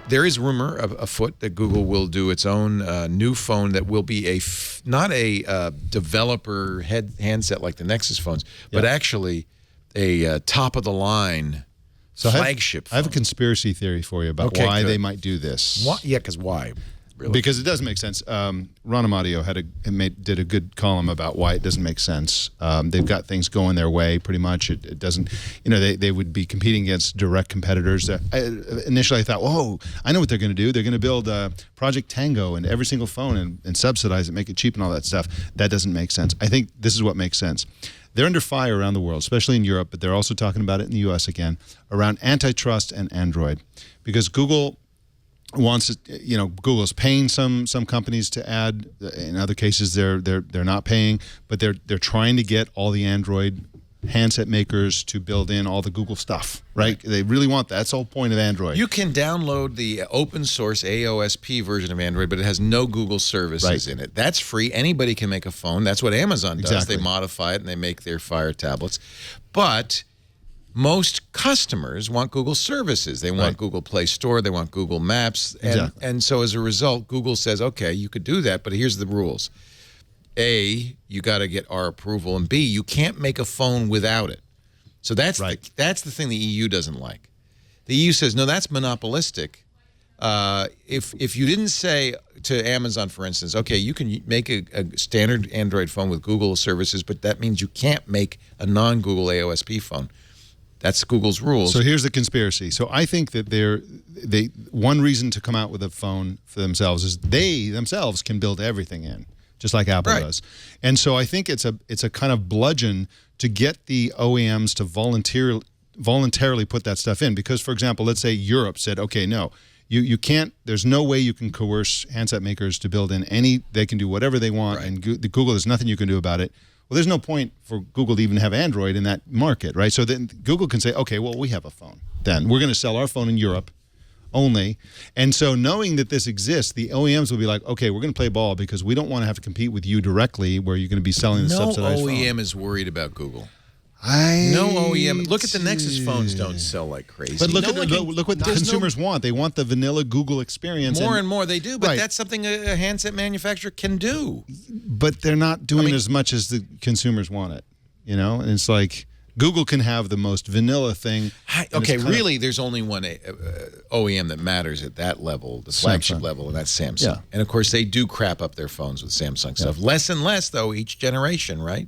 There is rumor afoot that Google will do its own new phone that will be not a developer handset like the Nexus phones, but actually a top-of-the-line flagship phone. I have a conspiracy theory for you about why they might do this. Why? Yeah, because why? Really? Because it doesn't make sense. Ron Amadio did a good column about why it doesn't make sense. They've got things going their way pretty much. It doesn't, they would be competing against direct competitors. Initially I thought, whoa, I know what they're going to do. They're going to build Project Tango in every single phone and subsidize it, make it cheap and all that stuff. That doesn't make sense. I think this is what makes sense. They're under fire around the world, especially in Europe, but they're also talking about it in the US again, around antitrust and Android. Because Google wants, Google's paying some companies to add. In other cases, they're not paying, but they're trying to get all the Android handset makers to build in all the Google stuff, right? They really want that. That's the whole point of Android. You can download the open source AOSP version of Android, but it has no Google services in it. That's free. Anybody can make a phone. That's what Amazon does. Exactly. They modify it and they make their Fire tablets. But most customers want Google services. They want Google Play Store. They want Google Maps. And so as a result, Google says, okay, you could do that, but here's the rules. A, you got to get our approval, and B, you can't make a phone without it. So that's the thing the EU doesn't like. The EU says, no, that's monopolistic. If you didn't say to Amazon, for instance, okay, you can make a standard Android phone with Google services, but that means you can't make a non-Google AOSP phone. That's Google's rules. So here's the conspiracy. So I think that one reason to come out with a phone for themselves is they themselves can build everything in, just like Apple does. And so I think it's a kind of bludgeon to get the OEMs to voluntarily put that stuff in. Because, for example, let's say Europe said, okay, no, you can't, there's no way you can coerce handset makers to build in they can do whatever they want, and Google, there's nothing you can do about it. Well, there's no point for Google to even have Android in that market, right? So then Google can say, okay, well, we have a phone. Then we're going to sell our phone in Europe only. And so knowing that this exists, the OEMs will be like, okay, we're going to play ball because we don't want to have to compete with you directly where you're going to be selling the subsidized phone. No OEM is worried about Google. No OEM. Look at the Nexus phones don't sell like crazy. But look what the consumers want. They want the vanilla Google experience. More and more they do, but that's something a handset manufacturer can do. But they're not doing as much as the consumers want it. And it's like Google can have the most vanilla thing. Okay, really, there's only one OEM that matters at that level, the flagship level, and that's Samsung. Yeah. And, of course, they do crap up their phones with Samsung stuff. Less and less, though, each generation, right?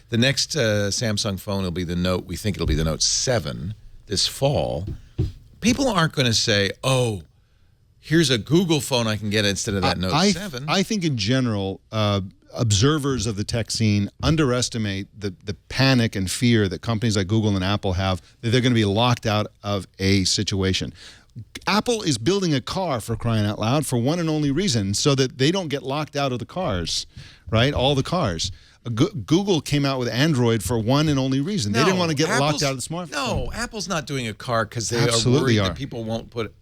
The next Samsung phone will be the Note. We think it'll be the Note 7 this fall. People aren't going to say, oh, here's a Google phone I can get instead of that Note 7. I think in general, observers of the tech scene underestimate the panic and fear that companies like Google and Apple have that they're going to be locked out of a situation. Apple is building a car, for crying out loud, for one and only reason, so that they don't get locked out of the cars, right? All the cars. Google came out with Android for one and only reason. They didn't want to get locked out of the smartphone. No, Apple's not doing a car because they are worried that people won't put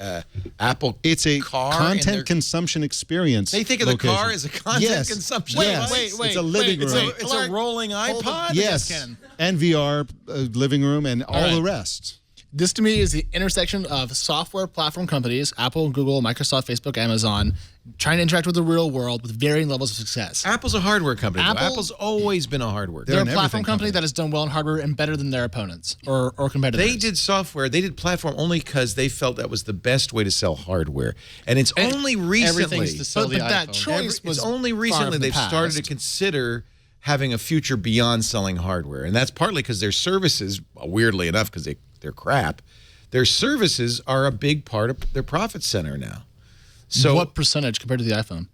Apple It's a car content consumption experience. They think of the car as a content consumption Yes. device? It's a living room. It's a rolling iPod? Yes, and VR, living room, and all the rest. This, to me, is the intersection of software platform companies, Apple, Google, Microsoft, Facebook, Amazon, trying to interact with the real world with varying levels of success. Apple's a hardware company. Apple's always been a hardware company. They're a platform company that has done well in hardware and better than their opponents or competitors. They did software. They did platform only because they felt that was the best way to sell hardware. And it's only recently. But that choice was it's only recently they've started to consider having a future beyond selling hardware. And that's partly because their services, weirdly enough, because they're crap, their services are a big part of their profit center now. So what percentage compared to the iPhone?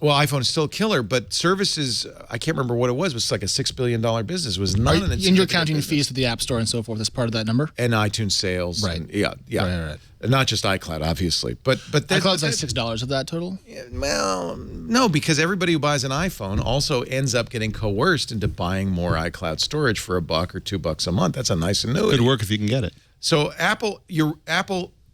Well, iPhone is still killer, but services, I can't remember what it was. It was like a $6 billion business. It was not an insignificant And you're counting business. fees to the App Store and so forth as part of that number? And iTunes sales. Right. And, yeah. Right. And not just iCloud, obviously. But iCloud's like $6 of that total? Well, no, because everybody who buys an iPhone also ends up getting coerced into buying more iCloud storage for $1 or $2 a month. That's a nice annuity. Could work if you can get it. So Apple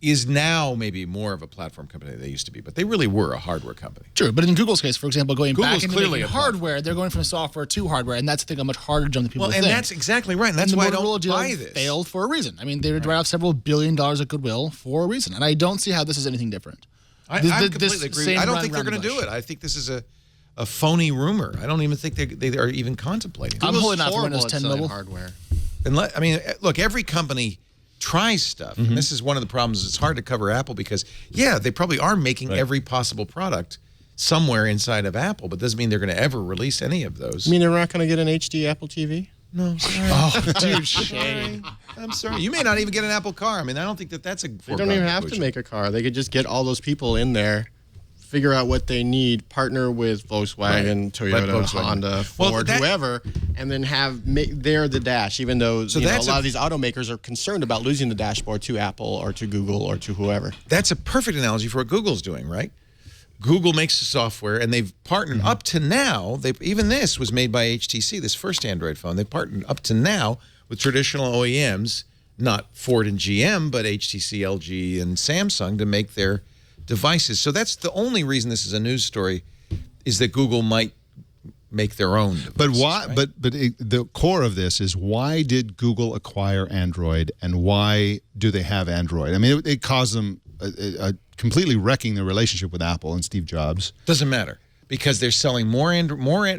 is now maybe more of a platform company than they used to be, but they really were a hardware company. True, but in Google's case, for example, going Google's back into clearly making a hardware, they're going from software to hardware, and that's, I think, a much harder jump than people Well, think. and that's exactly right, and that's why I don't buy this. Failed for a reason. I mean, they would write off several $1 billion of goodwill for a reason, and I don't see how this is anything different. I completely agree. I don't think they're going to do it. I think this is a phony rumor. I don't even think they are even contemplating it. I'm holding out for horrible Windows at 10 mobile hardware. And I mean, look, every company tries stuff. And this is one of the problems. It's hard to cover Apple because, yeah, they probably are making every possible product somewhere inside of Apple, but doesn't mean they're going to ever release any of those. You mean they're not going to get an HD Apple TV? No, sorry. Oh, dude, shame. I'm sorry. You may not even get an Apple car. I mean, I don't think that's a They don't even have to make a car. They could just get all those people in there, figure out what they need, partner with Volkswagen, Toyota, Honda, Ford, whoever, and then they're the dash, even though a lot of these automakers are concerned about losing the dashboard to Apple or to Google or to whoever. That's a perfect analogy for what Google's doing, right? Google makes the software, and they've partnered up to now. Even this was made by HTC, this first Android phone. They've partnered up to now with traditional OEMs, not Ford and GM, but HTC, LG, and Samsung to make their devices. So that's the only reason this is a news story, is that Google might make their own devices, but why? Right? But the core of this is, why did Google acquire Android, and why do they have Android? I mean, it caused them a completely wrecking their relationship with Apple and Steve Jobs. Doesn't matter, because they're selling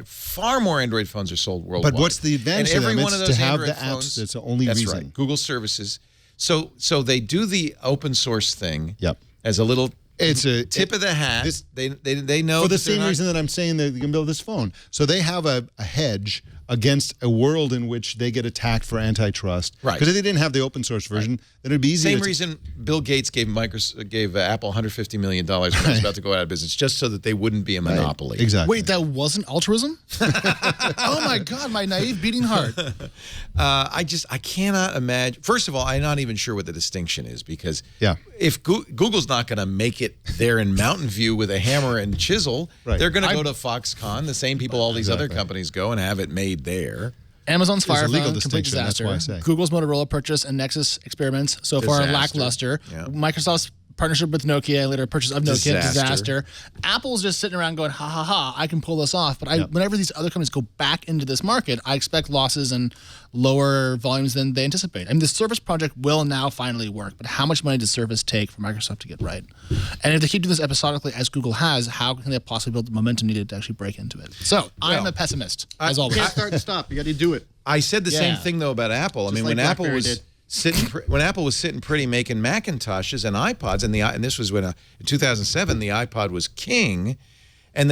far more Android phones are sold worldwide. But what's the advantage and of them? every one of those to have Android the apps. phones, That's the only that's reason. Right. Google services. So they do the open source thing. Yep. As a little. It's a tip of the hat. They know for the same reason that I'm saying that you can build this phone. So they have a hedge against a world in which they get attacked for antitrust. Right. Because if they didn't have the open source version, then it'd be easy. Same reason Bill Gates gave Apple $150 million when it was about to go out of business, just so that they wouldn't be a monopoly. Right. Exactly. Wait, that wasn't altruism? Oh my God, my naive beating heart. I cannot imagine. First of all, I'm not even sure what the distinction is, because if Google's not going to make it there in Mountain View with a hammer and chisel, they're going to go to Foxconn, the same people all these other companies go, and have it made there. Amazon's Fire legal Phone, complete distinction, that's disaster. why I say. Google's Motorola purchase and Nexus experiments so far lackluster. Yeah. Microsoft's partnership with Nokia and later purchase of Nokia, Disaster. Apple's just sitting around going, ha ha ha, I can pull this off. But whenever these other companies go back into this market, I expect losses and lower volumes than they anticipate. I mean, the Surface project will now finally work, but how much money does Surface take for Microsoft to get right? And if they keep doing this episodically as Google has, how can they possibly build the momentum needed to actually break into it? So I'm a pessimist, as always. You can't start and stop. You got to do it. I said the same thing though about Apple. I mean, when Apple was sitting pretty making Macintoshes and iPods, and this was when in 2007 the iPod was king, and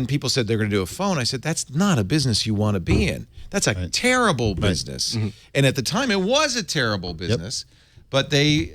people said they're going to do a phone. I said, that's not a business you want to be in. That's a terrible business. And at the time, it was a terrible business. But they,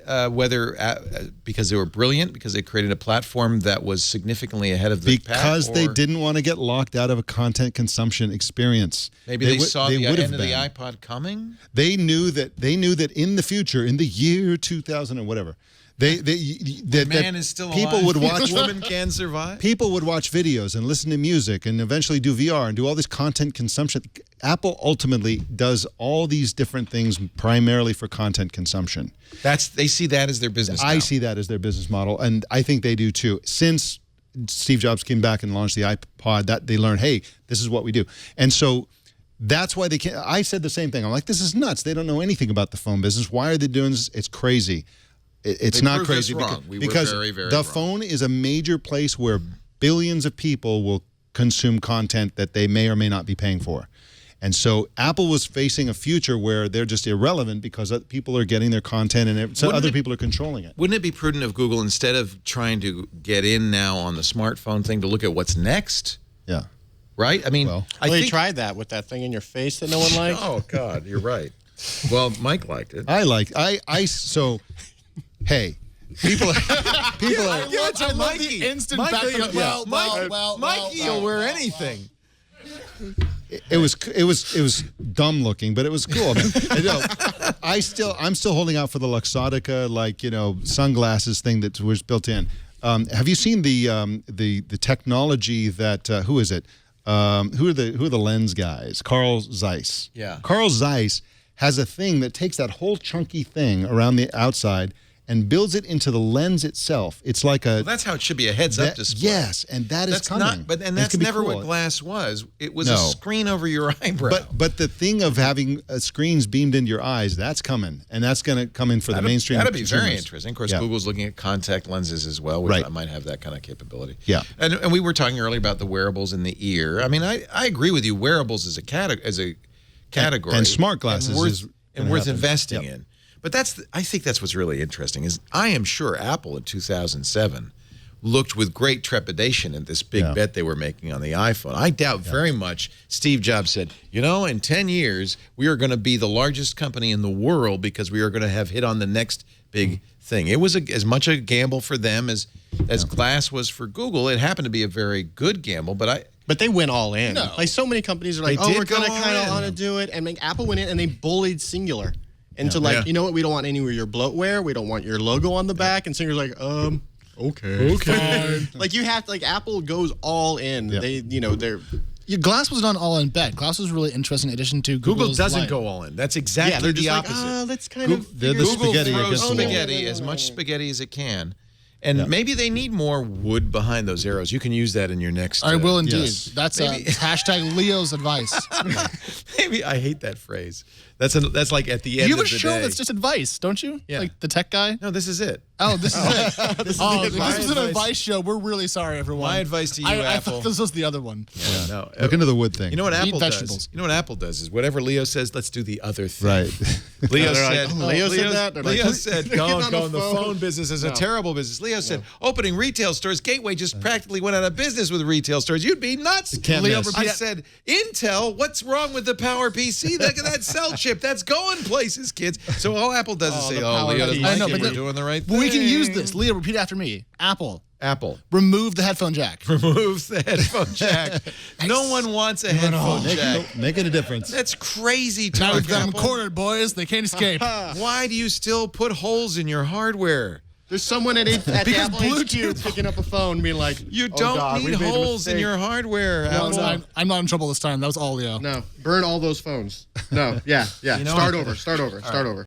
because they were brilliant, because they created a platform that was significantly ahead of the pack, because they didn't want to get locked out of a content consumption experience. Maybe they saw the end of the iPod coming. They knew that in the future, in the year 2000 or whatever, man is still people alive. would watch. Women can survive. People would watch videos and listen to music and eventually do VR and do all this content consumption. Apple ultimately does all these different things primarily for content consumption. They see that as their business. I see that as their business model, and I think they do too. Since Steve Jobs came back and launched the iPod, that they learned, hey, this is what we do, and so. That's why they can't. I said the same thing. I'm like, this is nuts. They don't know anything about the phone business. Why are they doing this? It's crazy. It's not crazy because very, very the wrong. phone is a major place where billions of people will consume content that they may or may not be paying for. And so Apple was facing a future where they're just irrelevant because people are getting their content and other people are controlling it. Wouldn't it be prudent of Google, instead of trying to get in now on the smartphone thing, to look at what's next? Yeah. Right? I mean, I think, tried that with that thing in your face that no one liked. Oh, God, you're right. Well, Mike liked it. So, hey, people are. I love the instant back. Mikey will wear anything. It was dumb looking, but it was cool. I mean, I'm still holding out for the Luxottica sunglasses thing that was built in. Have you seen the technology that who is it? Who are the lens guys? Carl Zeiss. Yeah. Carl Zeiss has a thing that takes that whole chunky thing around the outside and builds it into the lens itself. It's like a. Well, that's how it should be, a heads-up display. Yes, and that's coming. That's never what glass was. It was a screen over your eyebrow. But the thing of having screens beamed into your eyes, that's coming, and that's going to come in for the mainstream. That'd be very interesting. Of course, Google's looking at contact lenses as well, which might have that kind of capability. Yeah, and we were talking earlier about the wearables in the ear. I mean, I agree with you. Wearables as a category, and smart glasses and worth investing in. But I think that's what's really interesting is I am sure Apple in 2007 looked with great trepidation at this big bet they were making on the iPhone. I doubt very much Steve Jobs said, in 10 years, we are going to be the largest company in the world because we are going to have hit on the next big thing. It was as much a gamble for them as glass was for Google. It happened to be a very good gamble, but they went all in. No. Like so many companies are like, we're going to kind of want to do it. And Apple went in and they bullied Singular into you know what, we don't want any of your bloatware. We don't want your logo on the back. And Singular's like, okay. Like you have to, Apple goes all in. They, they're. Glass was not all in bet. Glass was a really interesting addition to Google Google's doesn't line. go all in. That's exactly the opposite. Let's kind of. They're the Google spaghetti throws against the wall. spaghetti, as much spaghetti as it can. And maybe they need more wood behind those arrows. You can use that in your next. I will indeed. Yes. That's hashtag Leo's advice. Maybe I hate that phrase. That's like at the end You of have a the show day. that's just advice, don't you? Yeah. Like the tech guy? No, this is it. Oh, this is it. This is an advice. advice show. We're really sorry, everyone. My advice to you, I Apple. thought this was the other one. Yeah, no. Look into the wood thing. You know what Eat Apple does? vegetables. You know what Apple does is whatever Leo says, let's do the other thing. Right. Leo said, Leo said that? They're like, Leo said, get don't on go. the The phone. phone business is a terrible business. Leo said, opening retail stores, Gateway just practically went out of business with retail stores. You'd be nuts. Can't Leo, miss. I said, Intel, what's wrong with the Power PC? Look at that cell chip. That's going places, kids. So all Apple does is say, Power Leo doesn't PC. like I know, it. but We're the- doing the right Well, thing. we can use this. Leo, repeat after me. Apple. Remove the headphone jack. Removes the headphone jack. No one wants a headphone jack. Making a difference. That's crazy Now talk, we've got them Apple. cornered, boys. They can't escape. Why do you still put holes in your hardware? There's someone at the Apple HQ picking up a phone being like, You don't need holes in your hardware, Apple. I'm not in trouble this time. That was all Leo. No, burn all those phones. No, yeah. know Start what? over.